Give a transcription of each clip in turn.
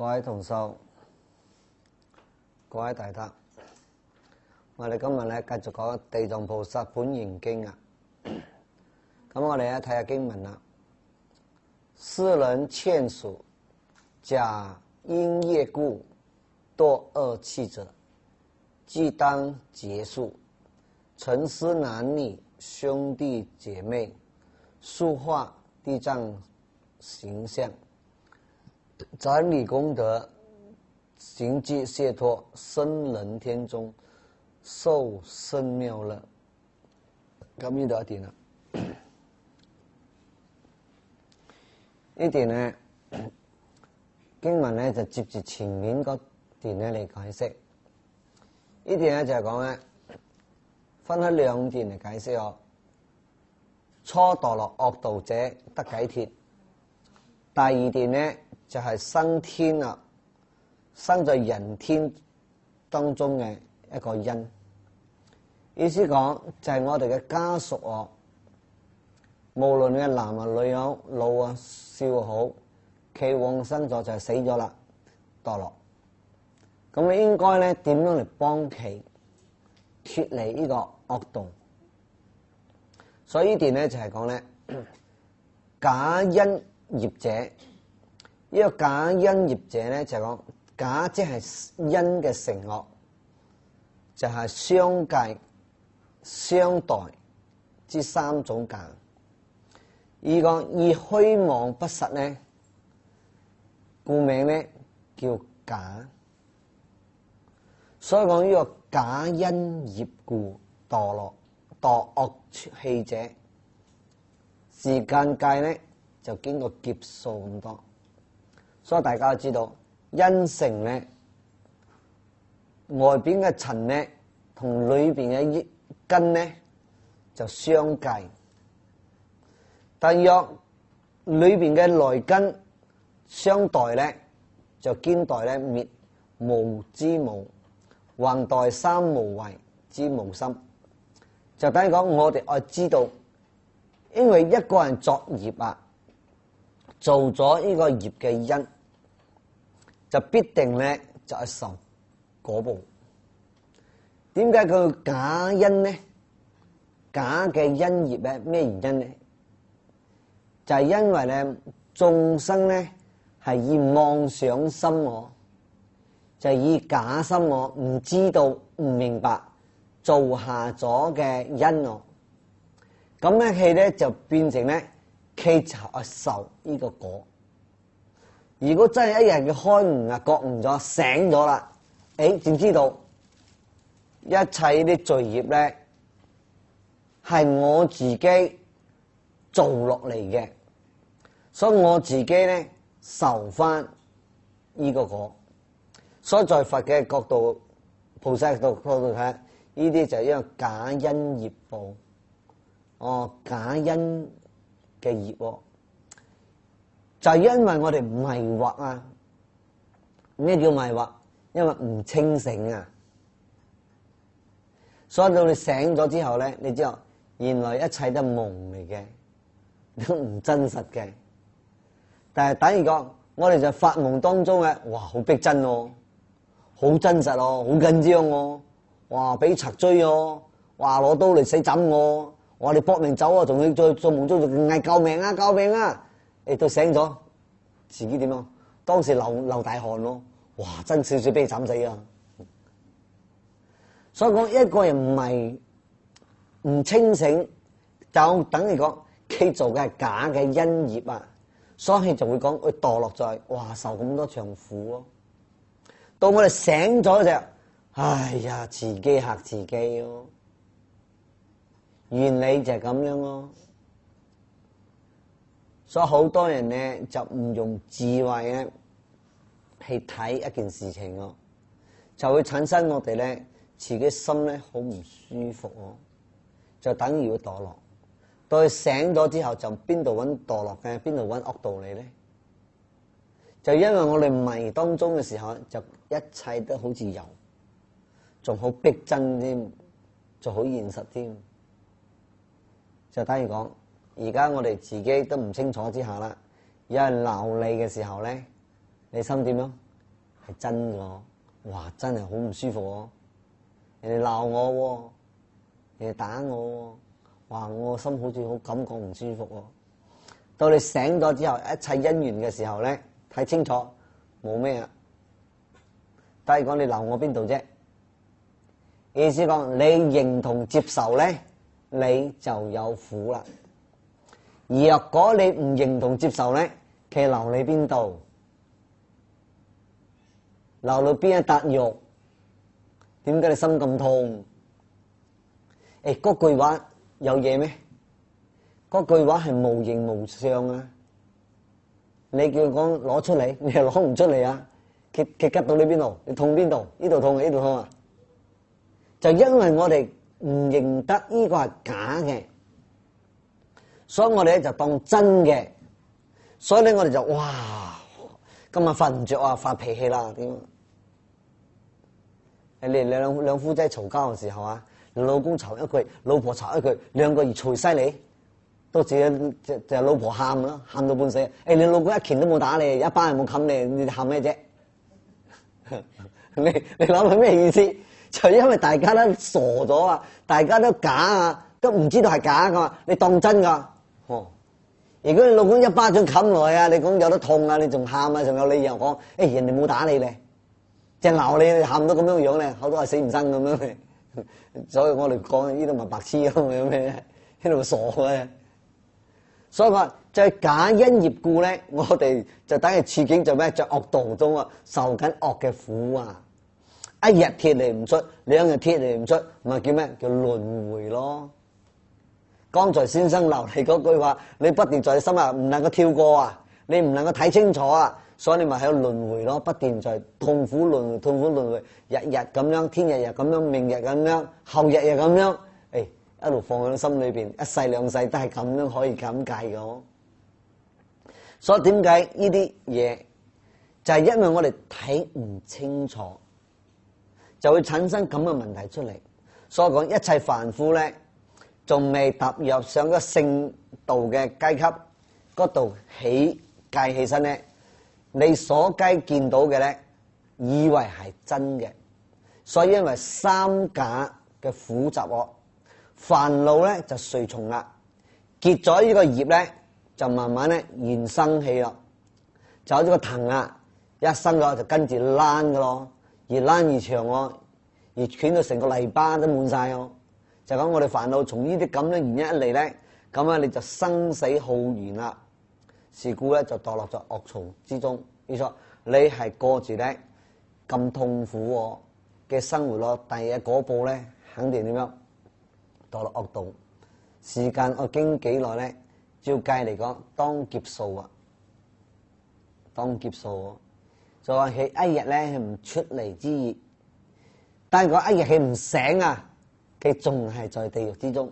各位同修、各位大德，我哋今日咧繼續講《地藏菩薩本願經》啊。咁我哋咧睇下經文啦。斯人勸屬假因業故墮惡趣者，即當結束，沉思男女兄弟姐妹，塑化地藏形象，展礼功德，行具解脱，生人天中，受生妙樂。咁呢度一段啦。呢段咧經文咧就接住前面嗰段咧嚟解釋。呢段咧就係講咧分開兩段嚟解釋哦。初墮落惡道者得解脫。第二段咧就係生天啊，生在人天當中嘅一個因。意思講就係我哋嘅家屬哦，無論嘅男啊女啊老啊少好，其往生咗就係死咗啦，墮落。咁你應該咧點樣嚟幫其脫離呢個惡道？所以呢段咧就係講咧假因業者，呢個假因業者咧就係講假即係因嘅成惡，就係相繼、相待之三種假。而個以虛妄不實咧，故名咧叫假。所以講呢個假因業故墮惡趣者，時間計咧就經過劫數咁多。所以大家都知道因成咧，外邊嘅塵咧同裏邊嘅根咧就相繼。但若裏邊嘅內根相待咧，就兼待咧滅無之無，橫待三無為之無心。就等於講我哋愛知道，因為一個人作業啊，做咗呢個業嘅因，就必定咧就係受果報。點解佢假因咧？假嘅因業咧，咩原因咧？就係因為咧眾生咧係以妄想心我，就係以假心我，唔知道唔明白做下咗嘅因我，咁咧佢咧就變成咧佢就受呢個果。如果真係一日嘅開悟啊，覺悟咗，醒咗啦，點知道一切啲罪業咧係我自己做落嚟嘅，所以我自己咧受翻呢個果。所以在佛嘅角度、菩薩嘅角度睇，呢啲就係因為假因業報，假因嘅業喎，就係因為我哋迷惑啊。咩叫迷惑？因為唔清醒啊。所以到你醒咗之後咧，你知道原來一切都係夢嚟嘅，都唔真實嘅。但係等於講，我哋就發夢當中嘅，哇，好逼真喎，好真實哦，好緊張喎，哇，俾賊追哦，哇，攞刀嚟死斬我，我哋搏命走啊，仲要再做夢中仲嗌救命啊，救命啊！到醒咗，自己點啊？當時流大汗咯，哇，真少少俾你斬死啊！所以講一個人唔清醒，就等於講佢做嘅係假嘅因業啊，所以佢就會講佢墮落在哇受咁多場苦咯。到我哋醒咗就，哎呀，自己嚇自己咯。原理就係咁樣咯。所以好多人咧就唔用智慧咧去睇一件事情咯，就會產生我哋咧自己心咧好唔舒服咯，就等於會墮落。到佢醒咗之後，就邊度揾墮落嘅，邊度揾惡道理咧？就因為我哋迷當中嘅時候，就一切都好似有，仲好逼真添，仲好現實添。就等於講，而家我哋自己都唔清楚之下啦，有人鬧你嘅時候咧，你心點樣？係真㗎，哇！真係好唔舒服喎，人哋鬧我喎，人哋打我喎，哇！我心好似好感覺唔舒服喎。到你醒咗之後，一切因緣嘅時候咧，睇清楚冇咩啊。但係講你鬧我邊度啫？意思講你認同接受咧，你就有苦啦。若果你唔認同接受咧，佢鬧你邊度？鬧到邊一笪肉？點解你心咁痛？嗰句話有嘢咩？嗰句話係無形無相啊！你叫佢講攞出嚟，你又攞唔出嚟啊！佢吉到你邊度？你痛邊度？呢度痛，呢度痛啊！就因為我哋唔認得呢個係假嘅，所以我哋咧就當真嘅，所以咧我哋就哇，今日瞓唔着啊，發脾氣啦點？你兩夫妻嘈交嘅時候啊，你老公嘈一句，老婆嘈一句，兩個越嘈犀利。都自己就老婆喊咯，喊到半死。你老公一拳都冇打你，一巴又冇冚你，你喊咩啫？你諗係咩意思？就因為大家都傻咗啊，大家都假啊，都唔知道係假噶嘛，你當真噶？哦，如果你老公一巴掌冚落去啊，你講有得痛啊，你仲喊啊，仲有理由講，人哋冇打你咧，淨係鬧你，你喊到咁樣樣咧，好多係死唔生咁樣嘅。所以我哋講呢度咪白痴咯，有咩？呢度傻嘅。所以話就係假因業故咧，我哋就等於處境就咩？在惡道中啊，受緊惡嘅苦啊！一日脫離唔出，兩日脫離唔出，咪叫咩？叫輪迴咯。剛才先生留嚟嗰句話，你不斷在心啊，唔能夠跳過啊，你唔能夠睇清楚啊，所以你咪喺度輪迴咯，不斷在痛苦輪迴，痛苦輪迴，日日咁樣，天日日咁樣，明日咁樣，後日日咁樣，一路放喺心裏邊，一世兩世都係咁樣可以咁計嘅。所以點解呢啲嘢就係因為我哋睇唔清楚，就會產生咁嘅問題出嚟。所以講一切凡夫咧，仲未踏入上個聖道嘅階級嗰度計起身咧，你所計見到嘅咧，以為係真嘅，所以因為三假嘅苦集惡。煩惱咧就隨從啦，結咗呢個業咧就慢慢咧現生起咯，就好似個藤啊，一生咗就跟住攣噶咯，越攣越長喎，越捲到成個泥巴都滿晒喎。就講我哋煩惱從呢啲咁嘅原因一嚟咧，咁啊你就生死浩然啦，是故咧就墮落咗惡曹之中。沒錯，你係過住咧咁痛苦嘅生活咯，第二嗰步咧肯定點樣？墮落惡道，時間我經幾耐咧？照計嚟講，當劫數啊，當劫數。就話佢一日咧唔出嚟之意，但係嗰一日佢唔醒啊，佢仲係在地獄之中。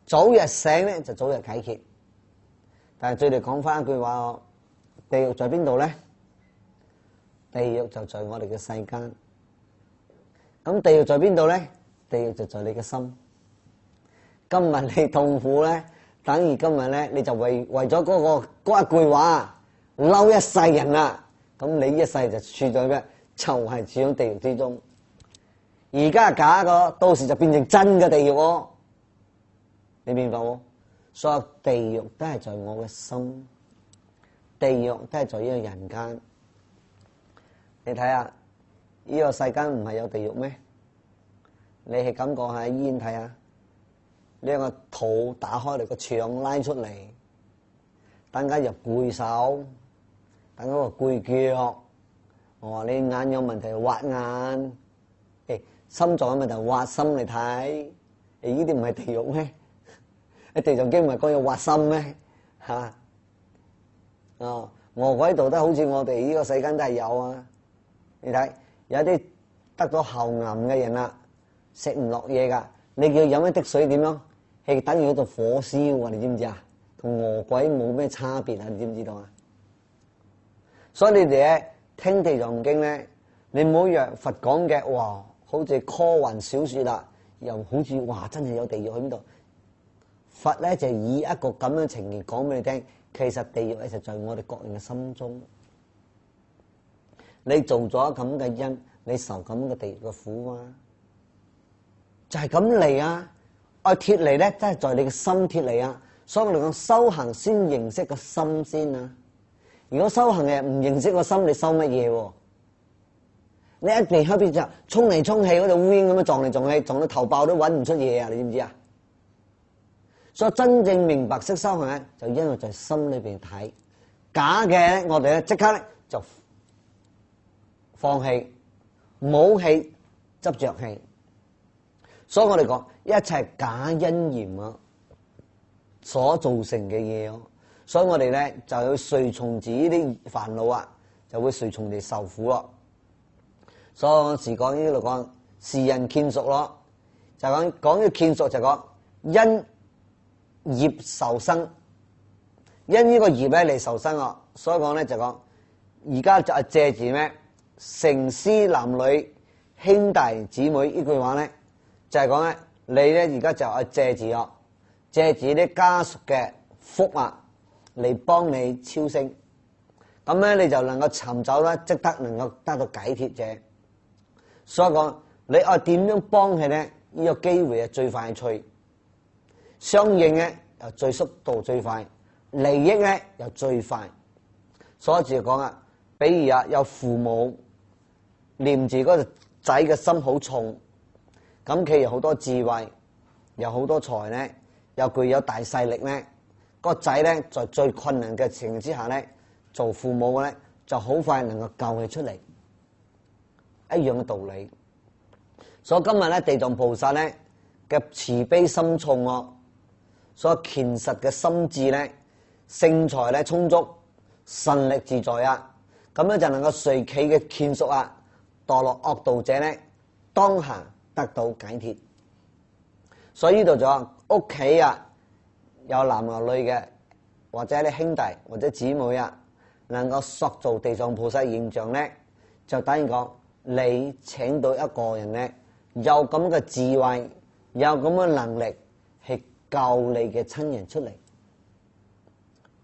早日醒咧就早日解決。但係最嚟講翻一句話，地獄在邊度咧？地獄就在我哋嘅世間。咁地獄在邊度咧？地獄就在你嘅心。今日你痛苦咧，等於今日咧你就為咗嗰一句話嬲一世人啦。咁你一世就處在咩？就係處喺地獄之中。而家係假個，到時就變成真嘅地獄喎。你明白喎？所有地獄都係在我嘅心，地獄都係在呢個人間。你睇下呢個世間唔係有地獄咩？你係感覺下醫院睇下，呢個肚打開嚟，個腸拉出嚟，等間又攰手，等間個攰腳。我話你眼有問題挖眼，心臟有問題挖心嚟睇。呢啲唔係地獄咩？地藏經唔係講要挖心咩？嚇！餓鬼道都好似我哋呢個世間都係有啊。你睇有啲得咗喉癌嘅人啦，食唔落嘢噶，你叫佢飲一滴水點樣？係等於喺度火燒啊！你知唔知啊？同餓鬼冇咩差別啊？你知唔知道啊？所以你哋咧聽地藏經咧，你唔好讓佛講嘅哇，好似科幻小說啦，又好似哇真係有地獄喺邊度？佛咧就以一個咁樣情形講俾你聽，其實地獄咧就在我哋各人嘅心中。你做咗咁嘅因，你受咁嘅地獄嘅苦啊，就係咁嚟啊！愛脫離咧，真係在你嘅心脫離啊！所以我哋講修行先認識個心先啊！如果修行嘅唔認識個心，你修乜嘢喎？你一離開邊就衝嚟衝去，嗰隻烏蠅咁樣撞嚟撞去，撞到頭爆都揾唔出嘢啊！你知唔知啊？所以真正明白識修行咧，就因為在心裏邊睇假嘅，我哋咧即刻咧就放棄，冇氣執着氣。所以我哋講一切假因緣啊，所造成嘅嘢咯。所以我哋咧就要隨從自己啲煩惱啊，就會隨從地受苦咯。所以我時講呢度講是人見熟咯，就講呢個見熟就講因業受生，因呢個業咧嚟受生啊。所以講咧就講而家就係借住咩成師男女兄弟姊妹呢句話咧，就係講咧你咧而家就係借住啊，借住啲家屬嘅福啊嚟幫你超升，咁咧你就能夠尋找咧即得能夠得到解脫者。所以講你愛點樣幫佢咧？呢個機會係最快脆，相應咧又最速度最快，利益咧又最快。所以就講啊，比如啊有父母念住嗰個仔嘅心好重，咁佢有好多智慧，有好多才咧，又具有大勢力咧，個仔咧在最困難嘅情形之下咧，做父母嘅咧就好快能夠救佢出嚟。一樣嘅道理，所以今日咧地藏菩薩咧嘅慈悲心重哦，所以虔實嘅心智咧，聖財咧充足，神力自在啊，咁咧就能夠隨其嘅眷屬啊，墮落惡道者咧，當下得到解脫。所以呢度就話屋企啊，有男有女嘅，或者啲兄弟或者姊妹啊，能夠塑造地藏菩薩形象咧，就等於講。你請到一個人咧，有咁嘅智慧，有咁嘅能力，去救你嘅親人出嚟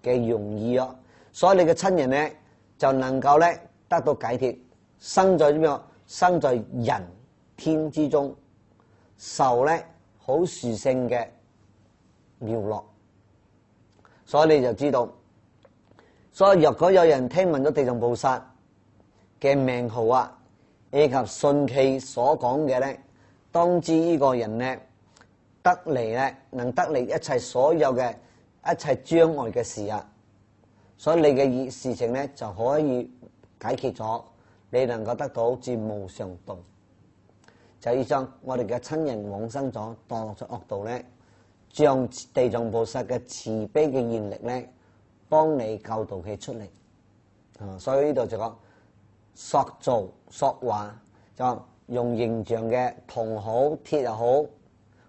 嘅容易啊！所以你嘅親人咧就能夠咧得到解脫，生在點樣？生在人天之中，受咧好殊勝嘅妙樂。所以你就知道，所以若果有人聽聞咗地藏菩薩嘅名號啊，以及信其所講嘅咧，當知呢個人咧得嚟咧，能得嚟一切所有嘅一切障礙嘅事啊，所以你嘅事情咧就可以解決咗，你能夠得到至無上道。就要將我哋嘅親人往生咗墮落咗惡道咧，將地藏菩薩嘅慈悲嘅願力咧，幫你救導佢出嚟。所以呢度就講。塑造塑畫就用形象嘅銅好鐵又好，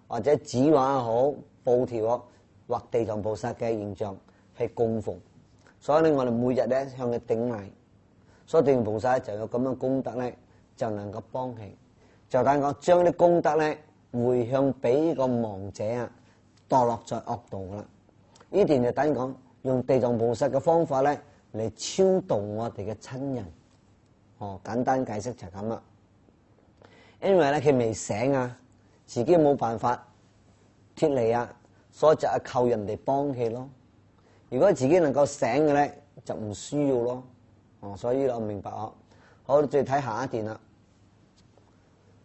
或者紙畫又好，布條畫地藏菩薩嘅形象係供奉。所以咧我哋每日咧向佢頂禮，所以地藏菩薩就有咁樣功德咧，就能夠幫佢。就等講將啲功德咧回向俾呢個亡者啊，墮落在惡道噶啦。呢段就等講用地藏菩薩嘅方法咧嚟超度我哋嘅親人。簡單解釋就係咁啦。因為咧佢未醒啊，自己冇辦法脫離啊，所以就係靠人哋幫佢咯。如果自己能夠醒嘅咧，就唔需要咯。所以我明白啊。好，再睇下一段啦。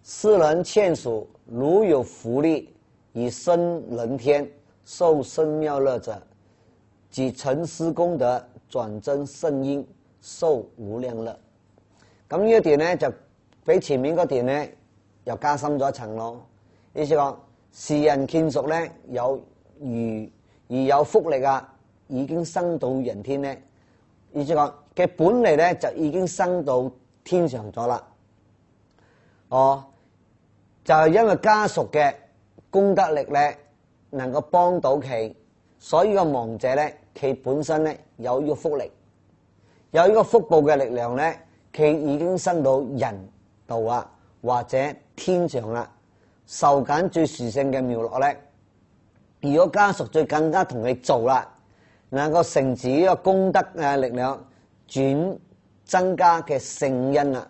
世人勸屬，如有福力，以生人天，受生妙樂者，即成施功德，轉增聖因，受無量樂。咁呢一段咧就比前面嗰段咧又加深咗一層咯。意思講世人勸屬咧有而有福力啊，已經生到人天咧。意思講嘅本嚟咧就已經生到天上咗啦。就係因為家屬嘅功德力咧能夠幫到佢，所以個亡者咧佢本身咧有呢個福力，有呢個福報嘅力量咧。佢已經生到人道啊，或者天上啦，受緊最殊勝嘅妙樂咧。如果家屬再更加同佢做啦，能夠乘住呢個功德嘅力量轉增加嘅聖恩啊，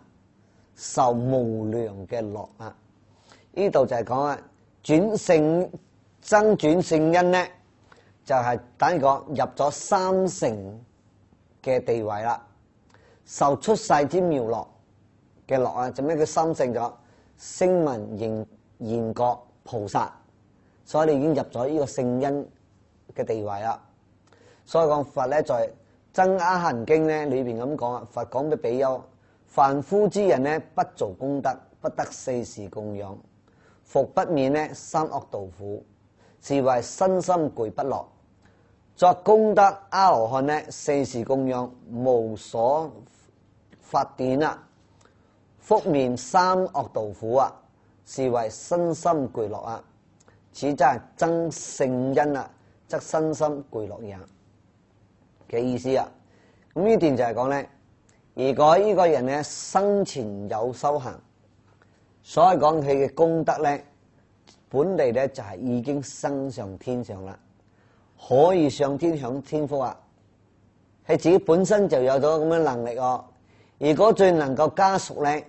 受無量嘅樂啊！呢度就係講啊，增轉聖恩咧，就係等於講入咗三成嘅地位啦，受出世之妙樂嘅樂啊！做咩叫三成咗？聲聞緣覺菩薩，所以你已經入咗呢個聖恩嘅地位啦。所以講佛咧在增阿含經咧裏邊咁講啊，佛講俾比丘，凡夫之人咧不做功德，不得四時供養，復不免咧三惡道苦，是為身心具不樂。作功德阿羅漢咧四時供養，無所法典啊，復免三惡道苦啊，是為身心具樂啊。此則係增聖恩啊，則身心具樂也嘅意思啊。咁呢段就係講咧，如果呢個人咧生前有修行，所以講佢嘅功德咧，本嚟咧就係已經升上天上啦，可以上天享天福啊。係自己本身就有咗咁嘅能力哦。如果最能夠加熟咧，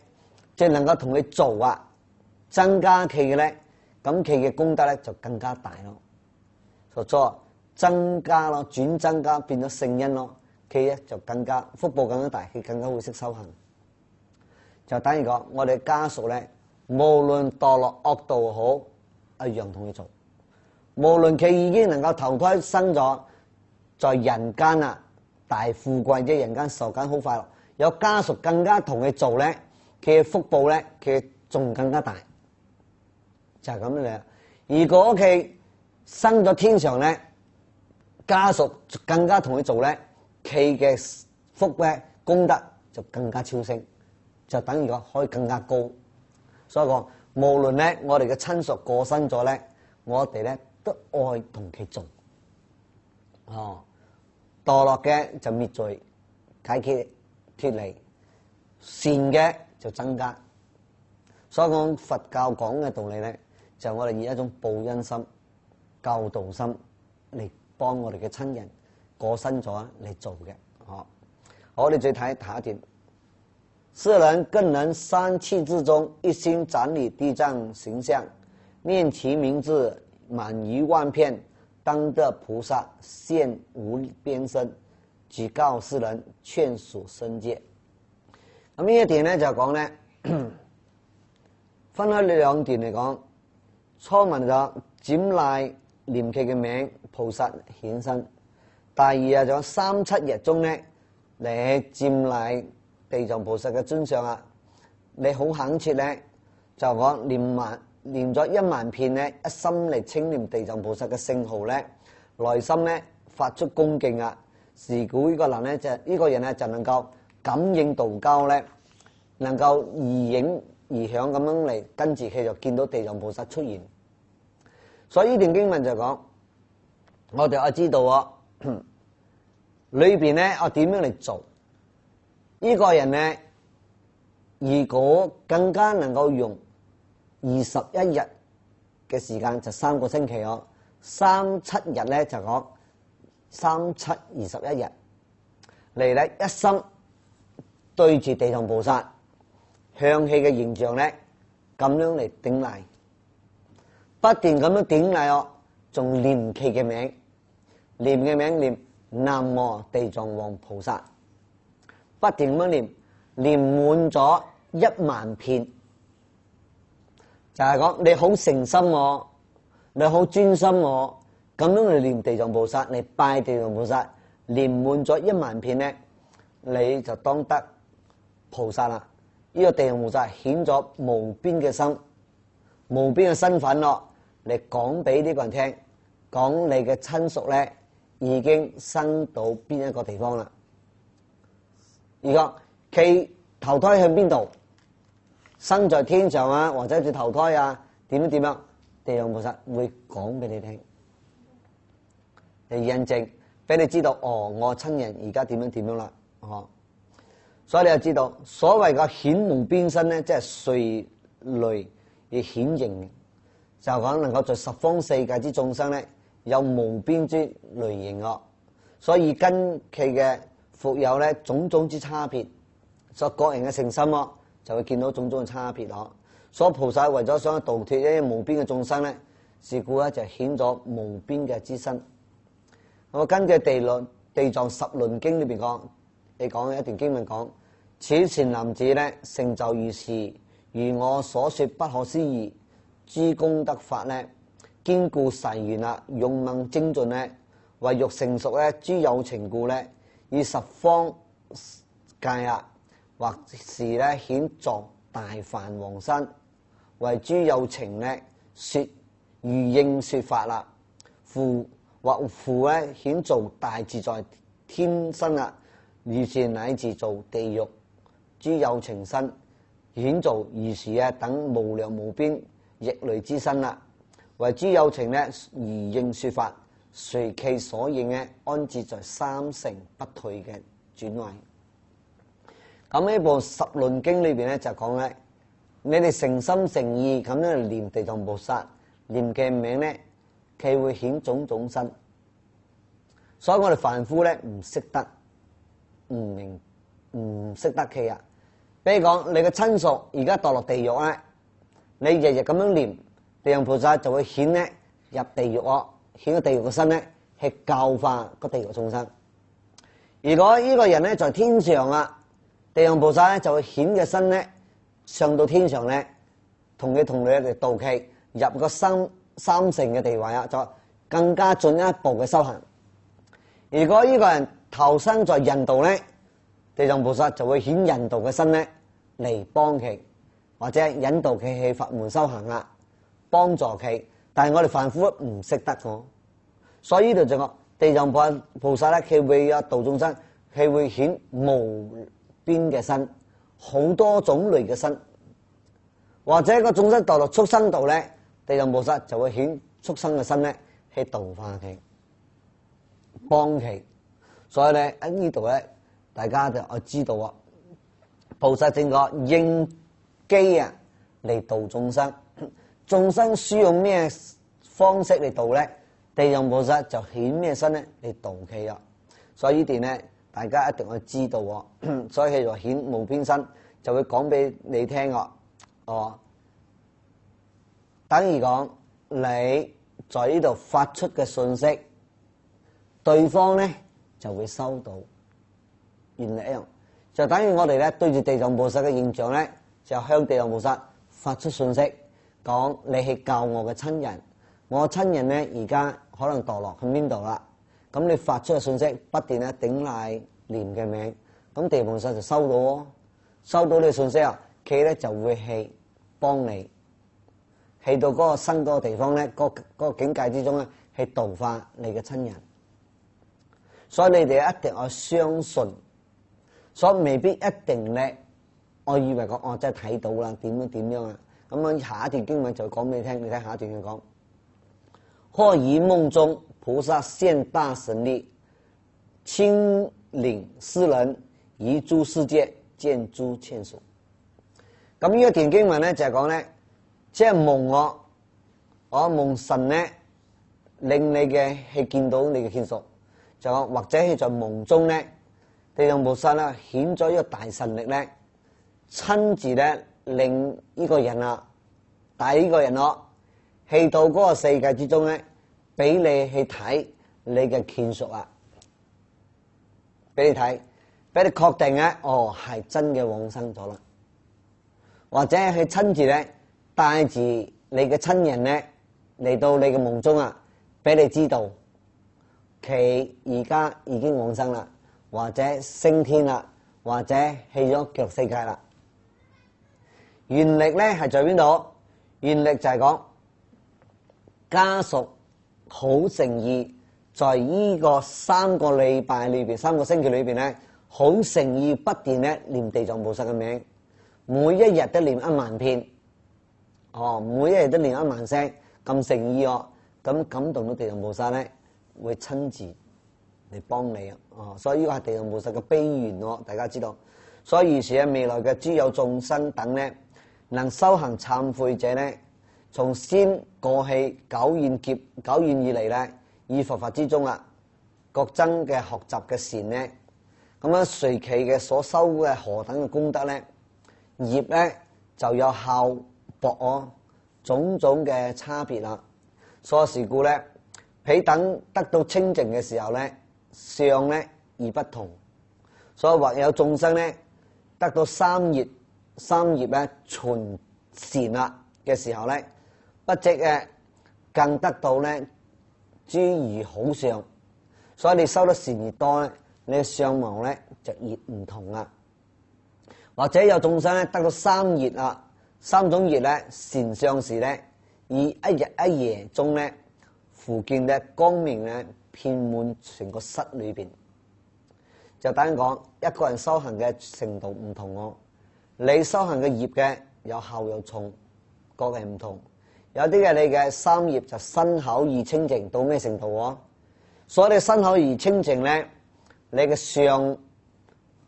最能夠同佢做啊，增加佢嘅咧，咁佢嘅功德咧就更加大咯。所作增加咯，轉增加變咗聖恩咯，佢咧就更加福報更加大，佢更加會識修行。就等於講，我哋家屬咧，無論墮落惡道好，一樣同佢做。無論佢已經能夠投胎生咗在人間啊，大富貴即係人間受緊好快樂，有家屬更加同佢做咧，佢嘅福報咧，佢仲更加大。就係咁樣。如果佢生咗天上咧，家屬更加同佢做咧，佢嘅福咧功德就更加超升，就等於講可以更加高。所以講，無論咧我哋嘅親屬過身咗咧，我哋咧都愛同佢做。哦，墮落嘅就滅罪解決脫離，善嘅就增加。所以講佛教講嘅道理咧，就我哋以一種報恩心、救度心嚟幫我哋嘅親人過身咗嚟做嘅。好，我哋再睇下一段。世人更能三氣之中一心瞻禮地藏形象，念其名字滿於萬遍，當得菩薩現無邊身，舉告世人，勸屬生界。咁呢一段咧就講咧，分開兩段嚟講。初文就瞻禮念佢嘅名，菩薩顯身；第二啊就三七日中咧，你瞻禮地藏菩薩嘅尊相啊，你好懇切咧，就講念咗10000遍咧，一心嚟稱念地藏菩薩嘅聖號咧，內心咧發出恭敬啊。是故呢個人咧就呢個人咧就能夠感應道交咧，能夠異影異響咁樣嚟跟住佢就見到地藏菩薩出現。所以呢段經文就講，我哋我知道啊，裏邊咧我點樣嚟做？呢個人咧，如果更加能夠用21日嘅時間，就3個星期哦，37日咧就講3721日嚟咧，一心對住地藏菩薩向氣嘅形象咧，咁樣嚟頂禮，不斷咁樣頂禮哦，仲念其嘅名，念嘅名念南無地藏王菩薩，不斷咁樣念滿咗10000遍，就係講你好誠心我，你好專心我，咁樣嚟念地藏菩薩，你拜地藏菩薩，念滿咗10000遍咧，你就當得菩薩啦。呢個地藏菩薩顯咗無邊嘅心、無邊嘅身份咯，嚟講俾呢個人聽，講你嘅親屬咧已經生到邊一個地方啦。如果佢投胎向邊度，生在天上啊，或者住投胎啊，點樣，地藏菩薩會講俾你聽，嚟印證，俾你知道哦，我親人而家點樣啦，哦。所以你就知道，所謂嘅顯無邊身咧，即係隨類而顯形，就講能夠在十方世界之眾生咧，有無邊之類型哦。所以跟佢嘅福有咧種種之差別，所個人嘅誠心咯，就會見到種種嘅差別咯。所以菩薩為咗想度脫一啲無邊嘅眾生咧，是故咧就顯咗無邊嘅資身。我根據地藏十輪經裏邊講，你講一段經文講，此善男子咧成就如是，如我所說不可思議諸功德法咧，堅固誓願啦，勇猛精進咧，為欲成熟咧諸有情故咧，以十方界啊，或是咧顯作大梵王身，為諸有情咧說如應說法啦，或復咧顯做大自在天身啦，如是乃至做地獄諸有情身，顯做如是啊等無量無邊逆類之身啦，為諸有情咧如應說法，隨其所應咧安置在三乘不退嘅轉位。咁呢部十輪經裏邊咧就講咧，你哋誠心誠意咁樣念地藏菩薩，念嘅名咧，佢會顯種種身。所以我哋凡夫咧唔識得、唔明、唔識得佢啊。比如講，你嘅親屬而家墮落地獄咧，你日日咁樣念地藏菩薩，就會顯咧入地獄咯，顯個地獄嘅身咧，係教化個地獄眾生。如果呢個人咧在天上啊，地藏菩薩咧就會顯嘅身咧上到天上咧，同佢同類嚟度佢入個三乘嘅地位啊，就更加進一步嘅修行。如果呢個人投生在印度咧，地藏菩薩就會顯印度嘅身咧嚟幫佢，或者引導佢去法門修行啦，幫助佢。但係我哋凡夫唔識得嘅，所以呢度就講地藏菩薩咧，佢會有度眾生，佢會顯無邊嘅身，好多種類嘅身，或者個眾生墮落畜生道咧，地藏菩薩就會顯畜生嘅身咧去度化佢，幫佢。所以咧喺呢度咧，大家就我知道啊，菩薩正覺應機啊嚟度眾生，眾生需要咩方式嚟度咧，地藏菩薩就顯咩身咧嚟度佢啊。所以呢段咧，大家一定要知道喎。所以佢就顯無邊身，就會講俾你聽喎。哦，等於講你在呢度發出嘅信息，對方咧就會收到。原來一樣，就等於我哋咧對住地藏菩薩嘅形象咧，就向地藏菩薩發出信息，講你係教我嘅親人，我親人咧而家可能墮落去邊度啦。咁你發出嘅信息不斷咧頂禮念嘅名，咁地藏菩薩就收到喎，收到呢個信息啊，佢咧就會去幫你，去到嗰個新嗰個地方咧，嗰個境界之中咧，去度化你嘅親人。所以你哋一定要相信，所以未必一定咧。我以為我真係睇到啦，點樣啊？咁樣下一段經文就講俾你聽，你睇下一段佢講：或於夢中，菩薩現大神力，親領斯人於諸世界見諸千數。咁呢一段經文咧就係講咧，即係夢我夢神咧令你嘅去見到你嘅眷屬，就講或者係在夢中咧，地藏菩薩啦顯咗一個大神力咧，親自咧令呢個人啊，帶呢個人去到嗰個世界之中咧，俾你去睇你嘅眷屬啊，俾你睇，俾你確定咧，哦係真嘅往生咗啦，或者係親自咧帶住你嘅親人咧嚟到你嘅夢中啊，俾你知道佢而家已經往生啦，或者升天啦，或者去咗極樂世界啦。原力咧係在邊度？原力就係講家屬好誠意，在呢個3個禮拜裏邊，3個星期裏邊咧，好誠意不斷咧念地藏菩薩嘅名，每一日都念1萬遍，每一日都念1萬聲，咁誠意咁感動到地藏菩薩咧，會親自嚟幫你所以呢個係地藏菩薩嘅悲願大家知道。所以於是喺未來嘅諸有眾生等咧，能修行懺悔者咧，從先過去久遠以嚟咧，以佛法之中各增嘅學習嘅善咧，咁樣隨其嘅所修嘅何等嘅功德咧，業咧就有厚薄哦，種種嘅差別啦。所以是故咧，彼等得到清淨嘅時候咧，相咧而不同。所以或有眾生咧得到三業咧循善啦嘅時候咧，不即嘅更得到咧諸如好相。所以你修得善越多咧，你嘅相貌咧就越唔同啦。或者有眾生咧得到三業啦，三種業咧善相時咧，以一日一夜中咧，復見咧光明咧遍滿成個室裏邊。就等於講一個人修行嘅程度唔同喎，你修行嘅業嘅有厚有重，各係唔同。有啲嘅你嘅三業就身口意清淨到咩程度喎？所以你身口意清淨咧，你嘅相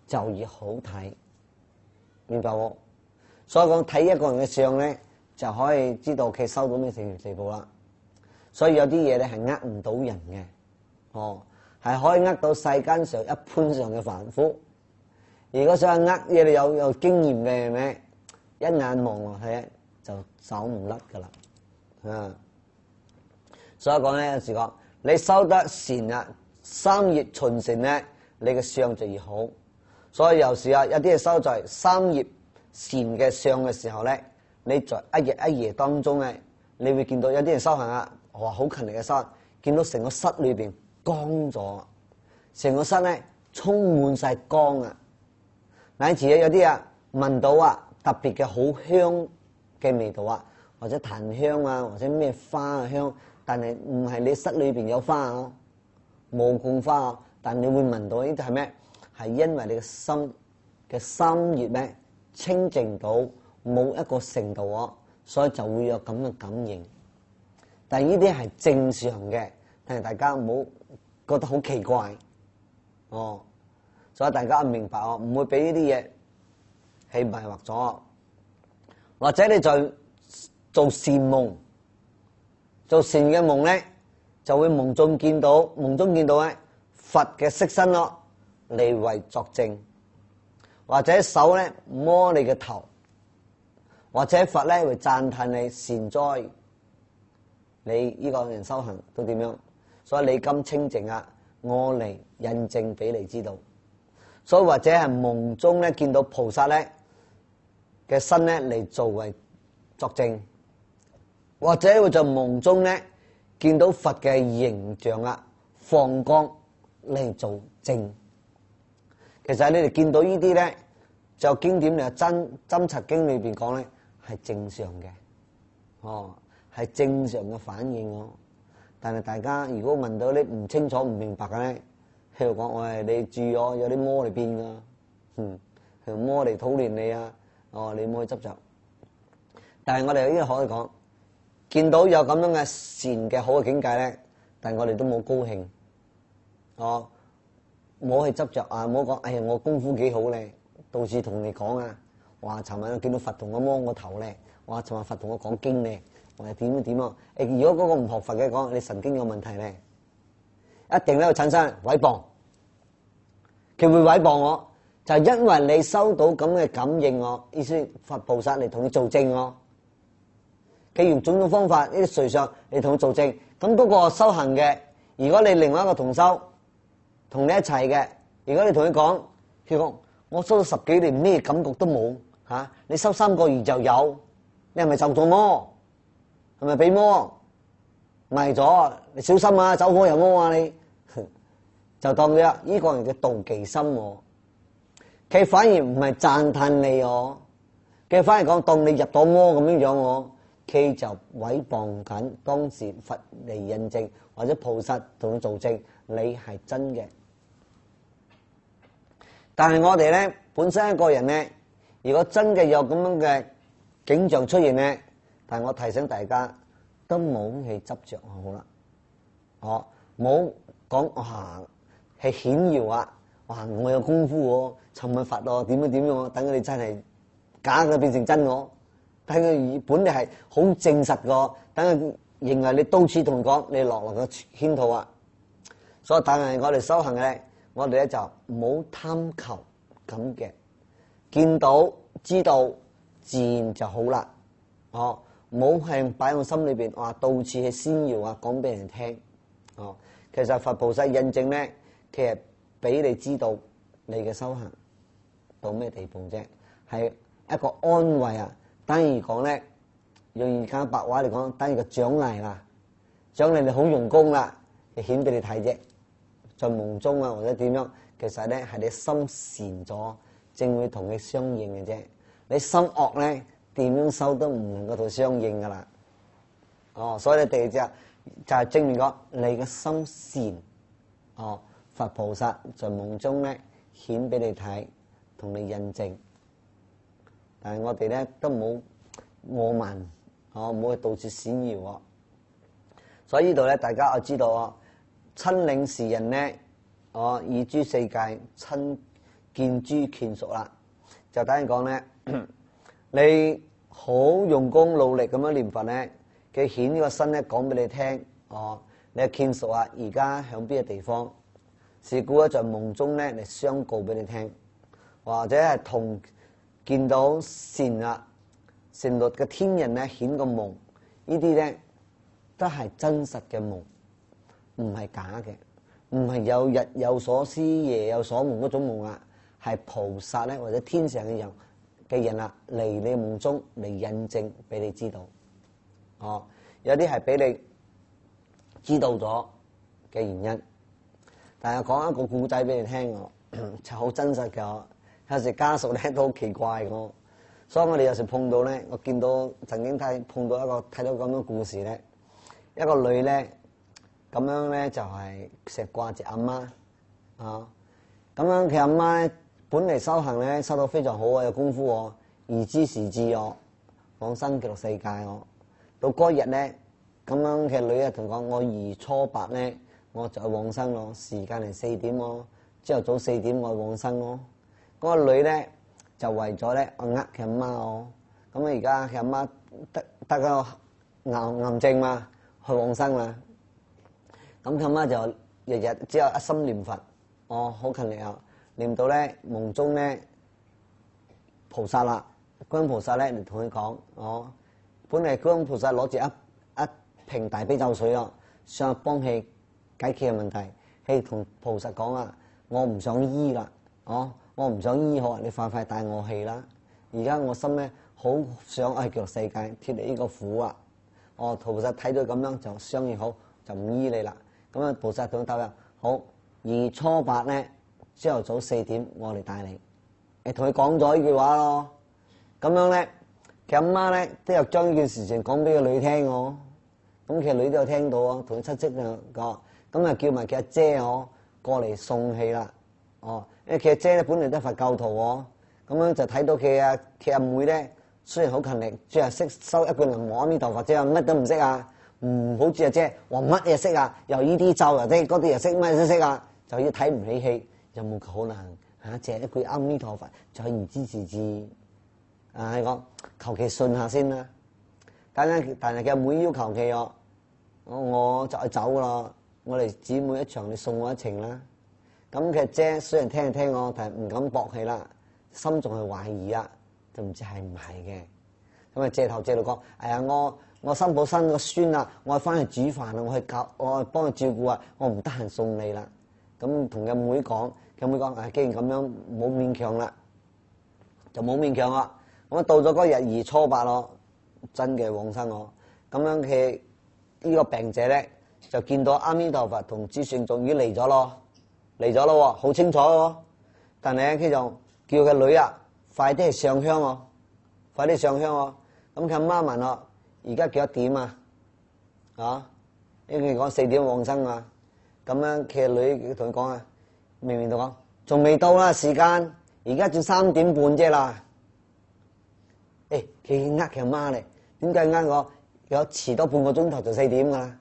就越好睇，明白喎？所以講睇一個人嘅相咧，就可以知道佢修到咩地步啦。所以有啲嘢咧係呃唔到人嘅，哦，係可以呃到世間上一般上嘅凡夫。如果想呃嘢，你有經驗嘅人咧，一眼望落去咧就走唔甩噶啦。所以講咧，有時講你修得善啊，三業循成咧，你嘅相就越好。所以有時啊，有啲嘢修在三業善嘅相嘅時候咧，你在一日一夜當中咧，你會見到有啲人修行啊，哇，好勤力嘅修，見到成個室裏邊光咗，成個室咧充滿晒光啊！乃至有啲啊聞到啊特別嘅好香嘅味道啊，或者檀香啊，或者咩花嘅香，但係唔係你室裏邊有花啊，冇供花啊，但你會聞到呢啲係咩？係因為你嘅心嘅心業咧清淨到冇一個程度啊，所以就會有咁嘅感應。但係呢啲係正常嘅，但係大家唔好覺得好奇怪哦。所以大家明白哦，唔會俾呢啲嘢係迷惑咗。或者你在做善夢，做善嘅夢咧，就會夢中見到咧佛嘅色身咯，嚟為作證，或者手咧摸你嘅頭，或者佛咧會讚歎你善哉，你呢個人修行都點樣？所以你咁清淨啊，我嚟印證俾你知道。所以或者係夢中咧見到菩薩咧嘅身咧嚟作為作證，或者會在夢中咧見到佛嘅形象啊放光嚟做證。其實你哋見到呢啲咧，就經典嚟真察經裏邊講咧係正常嘅，哦，係正常嘅反應喎。但係大家如果問到你唔清楚唔明白嘅咧，喺度講我係你注意我有啲魔嚟變噶，魔嚟討厭你啊，哦，你唔可以執着。但係我哋呢個可以講，見到有咁樣嘅善嘅好嘅境界咧，但係我哋都冇高興，哦，冇去執着啊，冇講，哎呀我功夫幾好咧，到處同你講啊，話尋日見到佛同我摸我頭咧，話尋日佛同我講經咧，或者點點啊，如果嗰個唔學佛嘅講，你神經有問題咧。一定咧會產生毀謗，佢會毀謗我，就係因為你收到咁嘅感應我，意思佛菩薩嚟同你做證我，佢用種種方法呢啲隨上嚟同你做證。咁嗰個修行嘅，如果你另外一個同修同你一齊嘅，如果你同佢講，佢講我修咗10幾年咩感覺都冇嚇，你修3個月就有，你係咪受咗魔？係咪俾魔？迷咗，你小心啊！走火入魔啊！你就當佢呢個人嘅妒忌心喎，佢反而唔係讚歎你喎，佢反而講當你入咗魔咁樣樣喎，佢就毀謗緊當時佛嚟印證，或者菩薩同佢做證，你係真嘅。但係我哋咧本身一個人咧，如果真嘅有咁樣嘅景象出現咧，但係我提醒大家。都冇去執着好啦，哦，冇講哇係顯耀啊，哇我有功夫喎，尋日佛喎，點樣點樣，等佢哋真係假嘅變成真我，等佢本嚟係好證實個，等佢認為你到處同講，你落個圈套啊。所以但係我哋修行嘅咧，我哋咧就唔好貪求咁嘅，見到知道自然就好啦。哦，唔好係擺喺我心裏邊，話到處去炫耀啊，講俾人聽。哦，其實佛菩薩印證咧，其實俾你知道你嘅修行到咩地步啫，係一個安慰啊。等於講咧，用而家白話嚟講，等於個獎勵啦，獎勵你好用功啦，顯俾你睇啫。在夢中啊，或者點樣，其實咧係你心善咗，正會同你相應嘅啫。你心惡咧，點樣修都唔能夠同相應噶啦。哦，所以你第二隻就係證明咗你嘅心善。哦，佛菩薩在夢中咧顯俾你睇，同你印證。但係我哋咧都冇我慢，哦，唔好去到處閃耀喎。所以呢度咧，大家我知道啊。親領時人咧，我以諸世界親見諸眷屬啦，就等於講咧，你好用功努力咁樣念佛咧，佢顯呢個身咧講俾你聽，哦，你嘅眷屬啊，而家響邊個地方？是故咧在夢中咧嚟相告俾你聽，或者係同見到善律嘅天人咧顯個夢，呢啲咧都係真實嘅夢。唔係假嘅，唔係有日有所思夜有所夢嗰種夢啊，係菩薩咧或者天上嘅人啊嚟你夢中嚟印證俾你知道。哦，有啲係俾你知道咗嘅原因。但係講一個故仔俾你聽，就好真實嘅。有時家屬咧都好奇怪嘅，所以我哋有時碰到咧，我見到曾經碰到睇到咁樣故事咧，一個女咧。咁樣咧就係成日掛住阿媽啊！咁樣佢阿媽咧本嚟修行咧修到非常好啊，有功夫喎，而知時至我往生極樂世界我。到嗰日咧，咁樣嘅女啊同講：我2初8咧，我就往生咯。時間係4點喎，朝頭早4點我往生咯。嗰個女咧就為咗咧我佢阿媽我，咁啊而家佢阿媽得個癌症嘛，去往生啦。咁佢阿媽就日日只有一心念佛，哦，好勤力啊！念到咧夢中咧菩薩啦，觀音菩薩咧嚟同佢講，哦，本嚟觀音菩薩攞住一瓶大悲咒水啊，想幫佢解決嘅問題，係同菩薩講啊，我唔想醫啦，哦，我唔想醫好，你快帶我去啦！而家我心咧好想喺極樂世界脫離呢個苦啊！哦，菩薩睇到咁樣就相應好，就唔醫你啦。咁啊，菩薩同佢答啦，好，2初8咧，朝頭早4點，我嚟帶你。你同佢講咗呢句話咯。咁樣咧，佢阿媽咧都有將呢件事情講俾個女聽喎。咁其實女都有聽到啊，同佢親戚啊講，咁啊叫埋佢阿姐我過嚟送氣啦。哦，因為佢阿姐咧本嚟都係佛教徒喎，咁樣就睇到佢阿妹咧，雖然好勤力，只係識收一句南無阿彌陀佛，即係乜都唔識啊。唔好似阿姐話乜嘢識啊，又呢啲咒又識，嗰啲又識，乜都識啊，就要睇唔起氣，有冇可能嚇？借一句阿彌陀佛就可以唔知自知啊？係講求其信下先啦。但係佢阿妹要求佢我就去走啦，我哋姊妹一場，你送我一程啦。咁佢阿姐雖然聽聽我，但係唔敢駁氣啦，心仲係懷疑啊，就唔知係唔係嘅。咁啊借頭借路講，哎呀我新抱生個孫啦，我翻去煮飯啦，我去幫佢照顧啊，我唔得閒送你啦。咁同阿妹講，阿妹講，既然咁樣，冇勉強啦，就冇勉強啦。咁到咗嗰日2初8咯，真嘅往生我。咁樣佢呢個病者咧，就見到阿彌陀佛同諸聖眾已經嚟咗咯，好清楚喎。但係咧，佢就叫個女啊，快啲去上香喎，快啲上香喎。咁佢阿媽問我。而家幾多點啊？啊，因為講4點往生啊，咁樣佢女同佢講啊，明明同講仲未到啦時間，而家仲3點半啫啦。佢佢阿媽嚟，點解我有遲多半個鐘頭就4點噶啦？